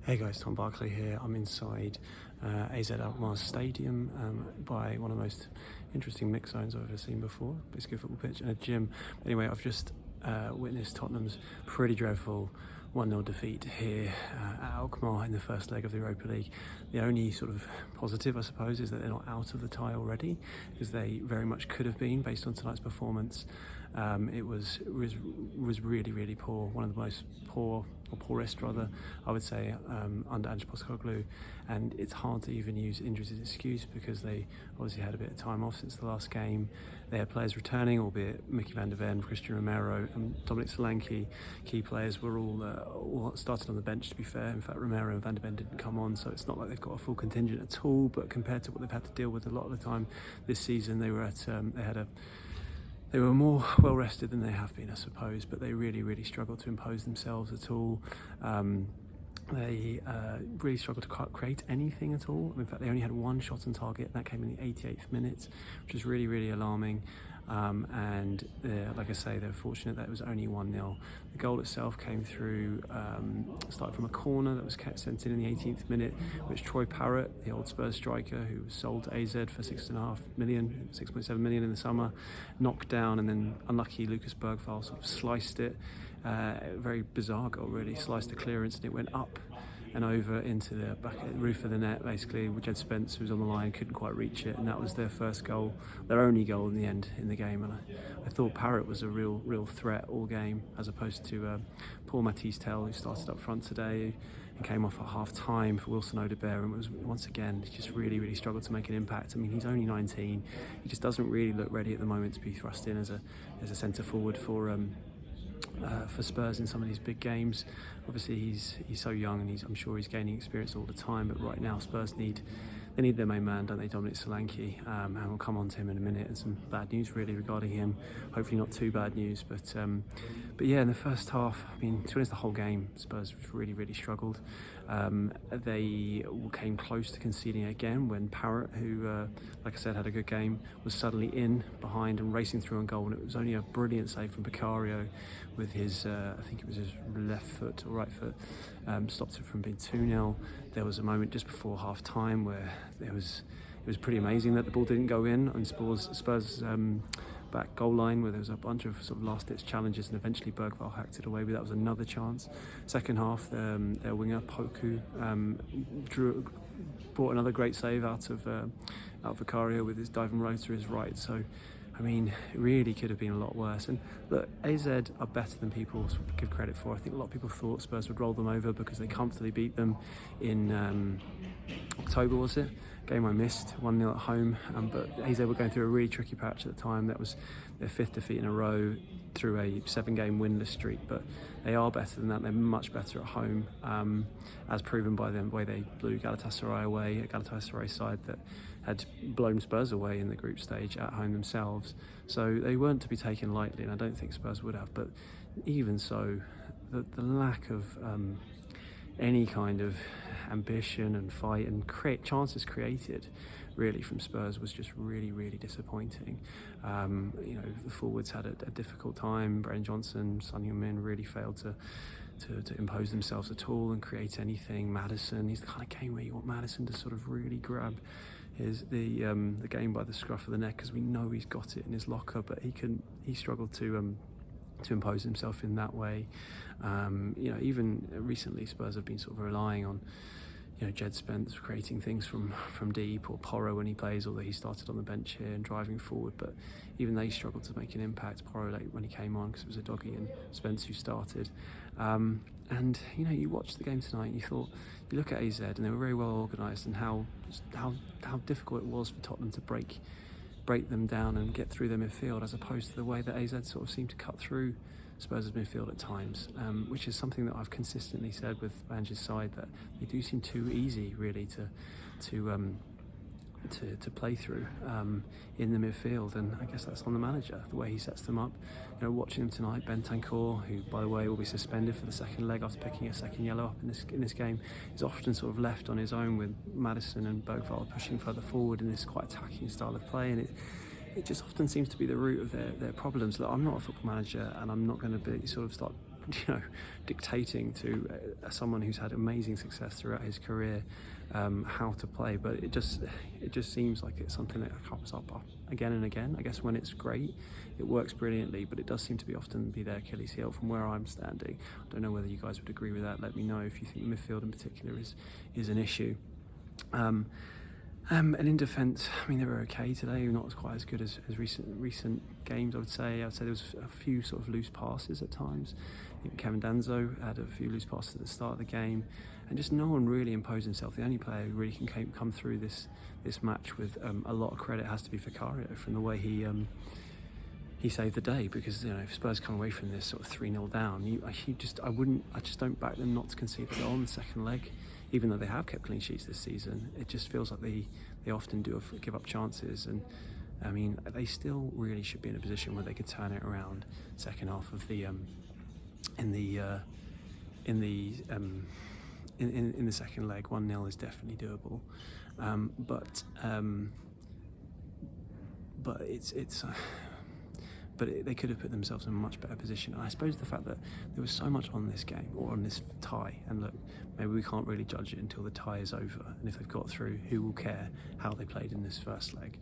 Hey guys, Tom Barclay here. I'm inside AZ Alkmaar Stadium by one of the most interesting mix zones I've ever seen before. Basically a football pitch and a gym. Anyway, I've just witnessed Tottenham's pretty dreadful 1-0 defeat here at Alkmaar in the first leg of the Europa League. The only sort of positive, I suppose, is that they're not out of the tie already, because they very much could have been based on tonight's performance. It was really, really poor. One of the most poorest rather, I would say, under Ange Postecoglou, and it's hard to even use injuries as an excuse because they obviously had a bit of time off since the last game. They had players returning, albeit Mickey van der Ven, Christian Romero and Dominic Solanke, key players, were all started on the bench, to be fair. In fact, Romero and van der Ven didn't come on, so it's not like they've got a full contingent at all, but compared to what they've had to deal with a lot of the time this season, they were more well rested than they have been, I suppose, but they really, really struggled to impose themselves at all. They really struggled to create anything at all. In fact, they only had one shot on target, and that came in the 88th minute, which was really, really alarming. And like I say, they're fortunate that it was only 1-0. The goal itself came through, started from a corner that was sent in the 18th minute, which Troy Parrott, the old Spurs striker who was sold to AZ for 6.7 million in the summer, knocked down, and then unlucky Lucas Bergvall sort of sliced it. Very bizarre goal, really. Sliced the clearance and it went up and over into the back roof of the net, basically. Jed Spence, who was on the line, couldn't quite reach it, and that was their first goal, their only goal in the end in the game. And I thought Parrott was a real threat all game, as opposed to Paul Matisse Tell, who started up front today and came off at half time for Wilson Odobert, and was once again, he just really struggled to make an impact. I mean, he's only 19, he just doesn't really look ready at the moment to be thrust in as a centre forward for Spurs in some of these big games. Obviously he's so young, and I'm sure he's gaining experience all the time, but right now Spurs need their main man, don't they, Dominic Solanke, and we'll come on to him in a minute, and some bad news really regarding him. Hopefully not too bad news, but yeah, in the first half, I mean, to be honest, the whole game Spurs really struggled. They came close to conceding again when Parrott, who like I said had a good game, was suddenly in behind and racing through on goal, and it was only a brilliant save from Vicario with his I think it was his left foot or right foot, stopped it from being 2-0. There was a moment just before half time where it was pretty amazing that the ball didn't go in on Spurs back goal line, where there was a bunch of sort of last-ditch challenges, and eventually Bergvall hacked it away, but that was another chance. Second half, their winger Poku brought another great save out of Vicario with his diving row to his right. So I mean, it really could have been a lot worse. And look, AZ are better than people give credit for. I think a lot of people thought Spurs would roll them over because they comfortably beat them in October, was it? Game I missed, 1-0 at home. But AZ were going through a really tricky patch at the time. That was their 5th defeat in a row through a 7-game winless streak. But they are better than that. They're much better at home, as proven by the way they blew Galatasaray away, a Galatasaray side that had blown Spurs away in the group stage at home themselves. So they weren't to be taken lightly, and I don't think Spurs would have. But even so, the lack of any kind of ambition and fight and chances created really from Spurs was just really disappointing. The forwards had a difficult time. Brennan Johnson, Son Heung-min really failed to impose themselves at all and create anything. Maddison, he's the kind of game where you want Maddison to sort of really grab the game by the scruff of the neck, because we know he's got it in his locker, but he struggled to impose himself in that way. Even recently Spurs have been sort of relying on Jed Spence creating things from deep, or Porro when he plays, although he started on the bench here and driving forward, but even they struggled to make an impact. Porro late when he came on because it was a doggy, and Spence who started. And you watched the game tonight and you look at AZ and they were very well organised, and how difficult it was for Tottenham to break them down and get through their midfield, as opposed to the way that AZ sort of seemed to cut through Spurs' midfield at times, which is something that I've consistently said with Ange's side, that they do seem too easy really to play through in the midfield, and I guess that's on the manager, the way he sets them up. Watching them tonight, Bentancur, who by the way will be suspended for the second leg after picking a second yellow up in this game, is often sort of left on his own with Maddison and Bergvall pushing further forward in this quite attacking style of play, and it just often seems to be the root of their problems. Look, I'm not a football manager, and I'm not going to be start dictating to someone who's had amazing success throughout his career how to play. But it just seems like it's something that comes up again and again. I guess when it's great, it works brilliantly, but it does seem to be often be their Achilles heel from where I'm standing. I don't know whether you guys would agree with that. Let me know if you think the midfield in particular is an issue. And in defence, I mean, they were okay today, not quite as good as recent games, I would say. There was a few sort of loose passes at times. Kevin Danzo had a few loose passes at the start of the game, and just no one really imposed himself. The only player who really can come through this match with a lot of credit has to be Vicario, from the way he saved the day, because if Spurs come away from this sort of 3-0 down, I just don't back them not to concede a goal in the second leg. Even though they have kept clean sheets this season, it just feels like they often do give up chances. And I mean, they still really should be in a position where they could turn it around second half of the in the second leg. 1-0 is definitely doable, but it's. But they could have put themselves in a much better position. And I suppose the fact that there was so much on this game, or on this tie, and look, maybe we can't really judge it until the tie is over, and if they've got through, who will care how they played in this first leg.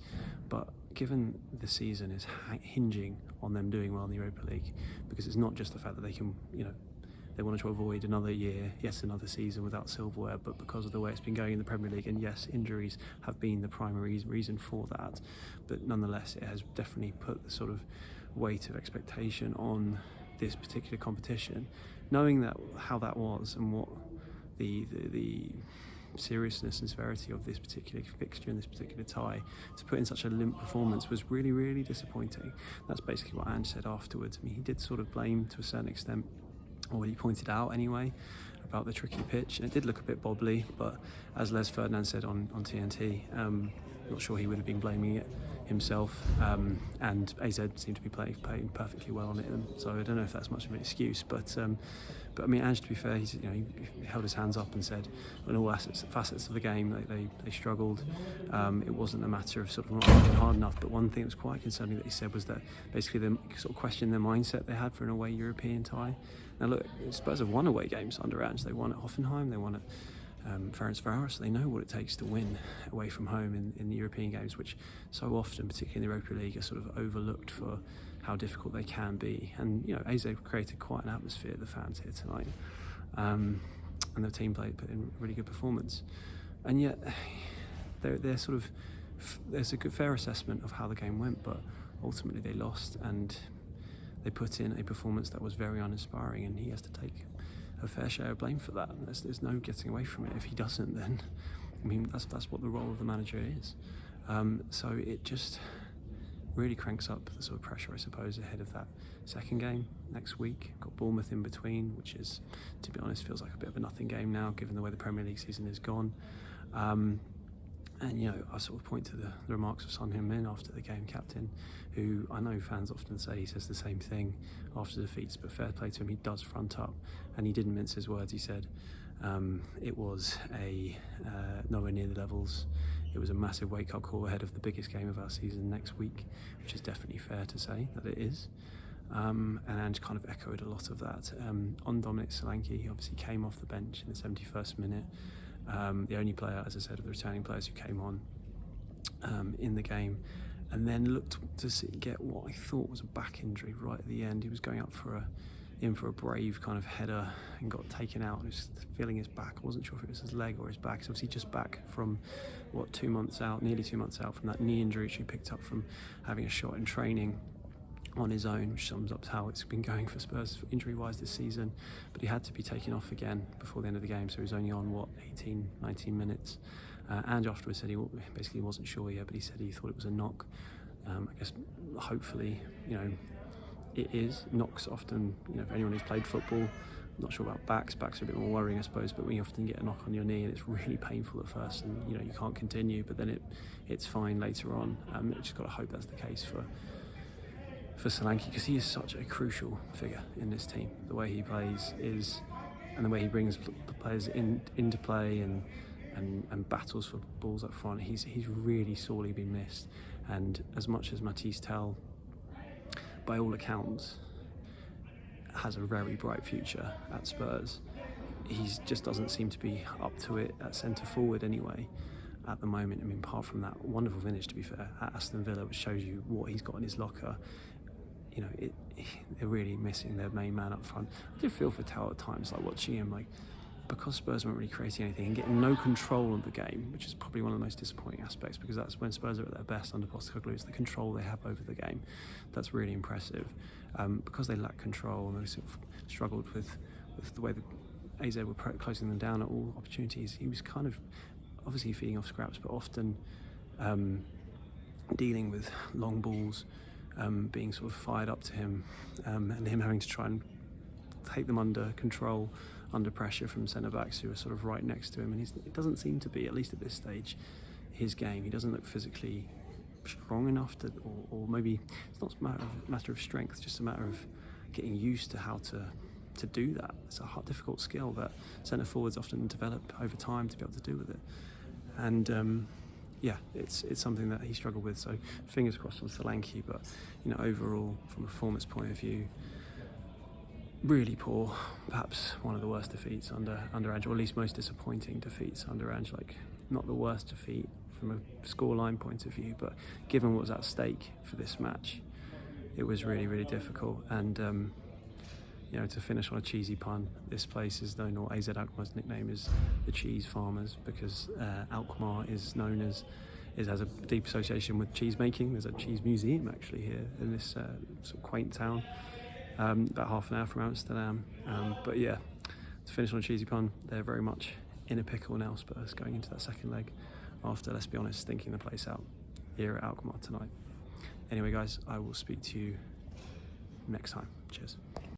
But given the season is hinging on them doing well in the Europa League, because it's not just the fact that they can, they wanted to avoid another year, yes, another season without silverware, but because of the way it's been going in the Premier League, and yes, injuries have been the primary reason for that, but nonetheless, it has definitely put the sort of weight of expectation on this particular competition, knowing that how that was and what the seriousness and severity of this particular fixture and this particular tie, to put in such a limp performance was really, really disappointing. That's basically what Ange said afterwards. I mean, he did sort of blame to a certain extent, or he pointed out anyway, about the tricky pitch, and it did look a bit bobbly, but as Les Ferdinand said on TNT, not sure he would have been blaming it himself, and AZ seemed to be playing perfectly well on it, so I don't know if that's much of an excuse, but I mean, Ange, to be fair, he held his hands up and said in all facets of the game they struggled. It wasn't a matter of sort of not working hard enough, but one thing that was quite concerning that he said was that basically they sort of questioned their mindset they had for an away European tie. Now look, Spurs have won away games under Ange. They won at Hoffenheim, they won at Ferencvaros, so they know what it takes to win away from home in the European games, which so often, particularly in the Europa League, are sort of overlooked for how difficult they can be. And AZ created quite an atmosphere, the fans here tonight, and the team put in a really good performance. And yet, they're sort of, there's a good fair assessment of how the game went, but ultimately they lost, and they put in a performance that was very uninspiring, and he has to take a fair share of blame for that. There's no getting away from it. If he doesn't, then I mean that's what the role of the manager is. So it just really cranks up the sort of pressure, I suppose, ahead of that second game next week. Got Bournemouth in between, which is, to be honest, feels like a bit of a nothing game now, given the way the Premier League season is gone. And I sort of point to the remarks of Son Heung-min after the game, captain, who I know fans often say he says the same thing after defeats, but fair play to him, he does front up, and he didn't mince his words. He said it was nowhere near the levels. It was a massive wake-up call ahead of the biggest game of our season next week, which is definitely fair to say that it is. And Ange kind of echoed a lot of that. On Dominic Solanke, he obviously came off the bench in the 71st minute. The only player, as I said, of the returning players who came on in the game, and then looked to get what I thought was a back injury right at the end. He was going up for a brave kind of header and got taken out. He was feeling his back. I wasn't sure if it was his leg or his back. He's obviously just back from, nearly 2 months out from that knee injury which he picked up from having a shot in training on his own, which sums up how it's been going for Spurs injury-wise this season. But he had to be taken off again before the end of the game, so he was only on, 19 minutes. Ange afterwards said he basically wasn't sure yet, but he said he thought it was a knock. I guess, hopefully, it is. Knocks often, for anyone who's played football, I'm not sure about backs are a bit more worrying, I suppose, but when you often get a knock on your knee and it's really painful at first and, you can't continue, but then it's fine later on. Just got to hope that's the case for Solanke, because he is such a crucial figure in this team. The way he plays and the way he brings the players into play and battles for balls up front, he's really sorely been missed. And as much as Matisse Tell, by all accounts, has a very bright future at Spurs. He just doesn't seem to be up to it at centre forward anyway at the moment. I mean, apart from that wonderful finish, to be fair, at Aston Villa, which shows you what he's got in his locker, you know, they're really missing their main man up front. I do feel for Tao at times, like watching him, like, because Spurs weren't really creating anything and getting no control of the game, which is probably one of the most disappointing aspects, because that's when Spurs are at their best under Postecoglou. It's the control they have over the game that's really impressive. Because they lack control and they sort of struggled with the way that AZ were closing them down at all opportunities, he was kind of obviously feeding off scraps, but often dealing with long balls, being sort of fired up to him, and him having to try and take them under control, under pressure from centre-backs who are sort of right next to him. And it doesn't seem to be, at least at this stage, his game. He doesn't look physically strong enough to, or maybe it's not a matter of strength, just a matter of getting used to how to do that. It's a difficult skill that centre-forwards often develop over time to be able to do with it. And yeah, it's something that he struggled with. So fingers crossed on Solanke, but you know, overall, from a performance point of view, really poor. Perhaps one of the worst defeats under Ange, or at least most disappointing defeats under Ange. Like, not the worst defeat from a scoreline point of view, but given what was at stake for this match, it was really, really difficult. And you know, to finish on a cheesy pun, this place is known, or AZ Alkmaar's nickname is the Cheese Farmers, because Alkmaar is known as, has a deep association with cheese making. There's a cheese museum actually here in this sort of quaint town, about half an hour from Amsterdam. But yeah, to finish on a cheesy pun, they're very much in a pickle now, Spurs, going into that second leg after, let's be honest, stinking the place out here at Alkmaar tonight. Anyway guys, I will speak to you next time. Cheers.